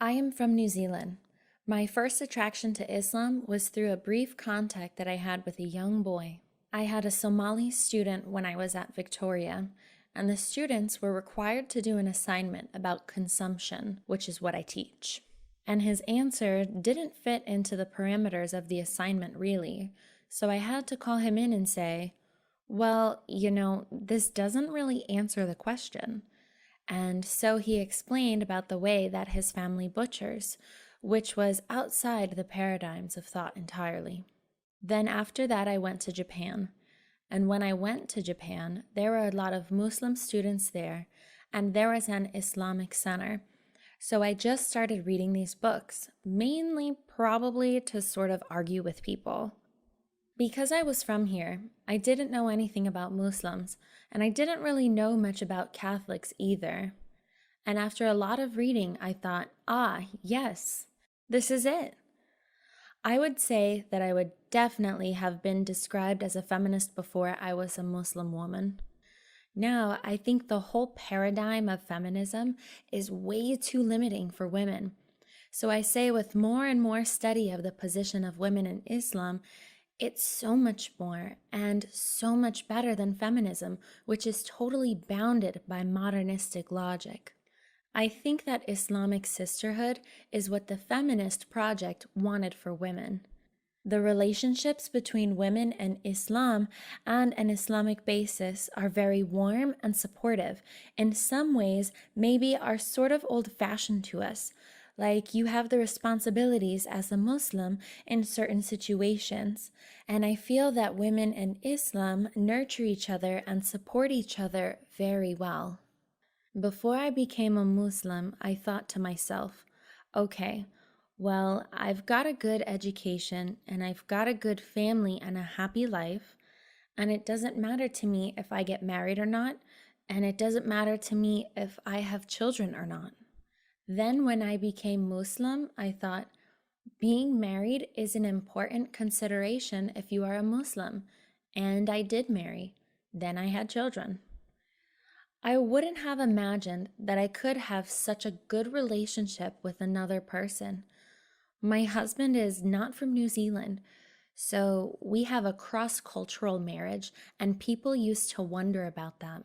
I am from New Zealand. My first attraction to Islam was through a brief contact that I had with a young boy. I had a Somali student when I was at Victoria, and the students were required to do an assignment about consumption, which is what I teach. And his answer didn't fit into the parameters of the assignment, really, so I had to call him in and say, well, this doesn't really answer the question. And so he explained about the way that his family butchers, which was outside the paradigms of thought entirely. Then after that, I went to Japan. And when I went to Japan, there were a lot of Muslim students there, and there was an Islamic center. So I just started reading these books, mainly probably to sort of argue with people. Because I was from here, I didn't know anything about Muslims, and I didn't really know much about Catholics either. And after a lot of reading, I thought, yes, this is it. I would say that I would definitely have been described as a feminist before I was a Muslim woman. Now, I think the whole paradigm of feminism is way too limiting for women. So I say with more and more study of the position of women in Islam, it's so much more and so much better than feminism, which is totally bounded by modernistic logic. I think that Islamic sisterhood is what the feminist project wanted for women. The relationships between women and Islam and an Islamic basis are very warm and supportive. In some ways, maybe are sort of old-fashioned to us, like you have the responsibilities as a Muslim in certain situations. And I feel that women in Islam nurture each other and support each other very well. Before I became a Muslim, I thought to myself, okay, well, I've got a good education and I've got a good family and a happy life, and it doesn't matter to me if I get married or not, and it doesn't matter to me if I have children or not. Then when I became Muslim, I thought, being married is an important consideration if you are a Muslim, and I did marry. Then I had children. I wouldn't have imagined that I could have such a good relationship with another person. My husband is not from New Zealand, so we have a cross-cultural marriage, and people used to wonder about that.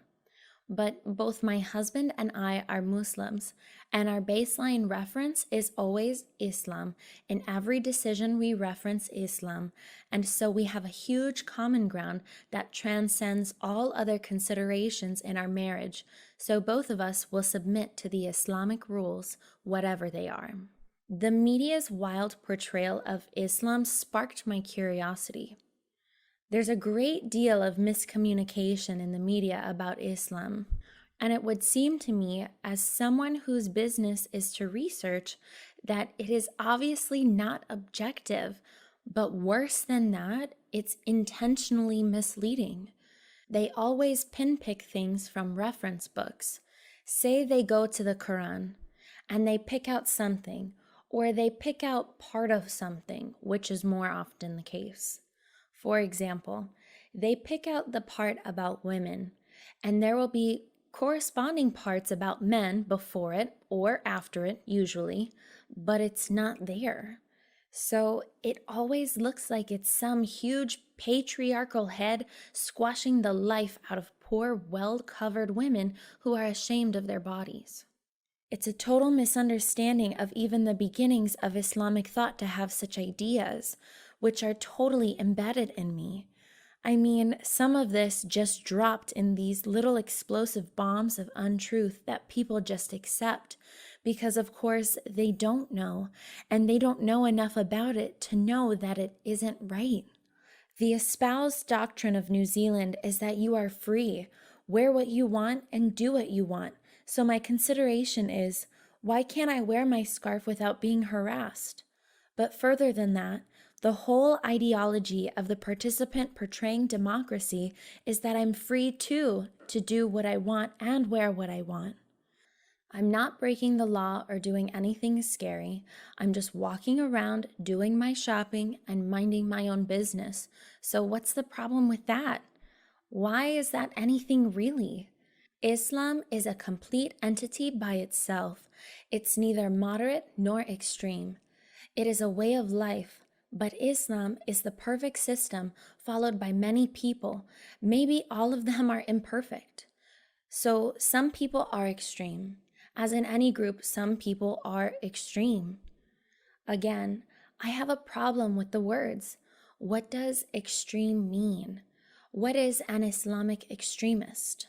But both my husband and I are Muslims, and our baseline reference is always Islam. In every decision, we reference Islam, and so we have a huge common ground that transcends all other considerations in our marriage, so both of us will submit to the Islamic rules, whatever they are. The media's wild portrayal of Islam sparked my curiosity. There's a great deal of miscommunication in the media about Islam, and it would seem to me, as someone whose business is to research, that it is obviously not objective, but worse than that, it's intentionally misleading. They always pinpick things from reference books. Say they go to the Quran, and they pick out something, or they pick out part of something, which is more often the case. For example, they pick out the part about women, and there will be corresponding parts about men before it or after it, usually, but it's not there. So it always looks like it's some huge patriarchal head squashing the life out of poor, well-covered women who are ashamed of their bodies. It's a total misunderstanding of even the beginnings of Islamic thought to have such ideas, which are totally embedded in me. I mean, some of this just dropped in these little explosive bombs of untruth that people just accept because, of course, they don't know, and they don't know enough about it to know that it isn't right. The espoused doctrine of New Zealand is that you are free, wear what you want and do what you want. So my consideration is, why can't I wear my scarf without being harassed? But further than that, the whole ideology of the participant portraying democracy is that I'm free too to do what I want and wear what I want. I'm not breaking the law or doing anything scary. I'm just walking around, doing my shopping, and minding my own business. So what's the problem with that? Why is that anything really? Islam is a complete entity by itself. It's neither moderate nor extreme. It is a way of life, but Islam is the perfect system followed by many people. Maybe all of them are imperfect. So some people are extreme. As in any group, some people are extreme. Again, I have a problem with the words. What does extreme mean? What is an Islamic extremist?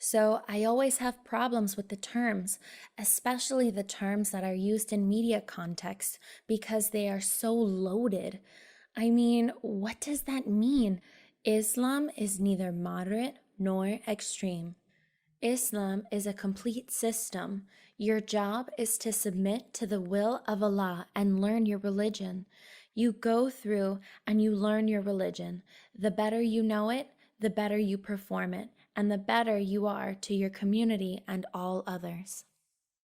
So I always have problems with the terms, especially the terms that are used in media context because they are so loaded. I mean, what does that mean? Islam is neither moderate nor extreme. Islam is a complete system. Your job is to submit to the will of Allah and learn your religion. You go through and you learn your religion. The better you know it, the better you perform it, and the better you are to your community and all others.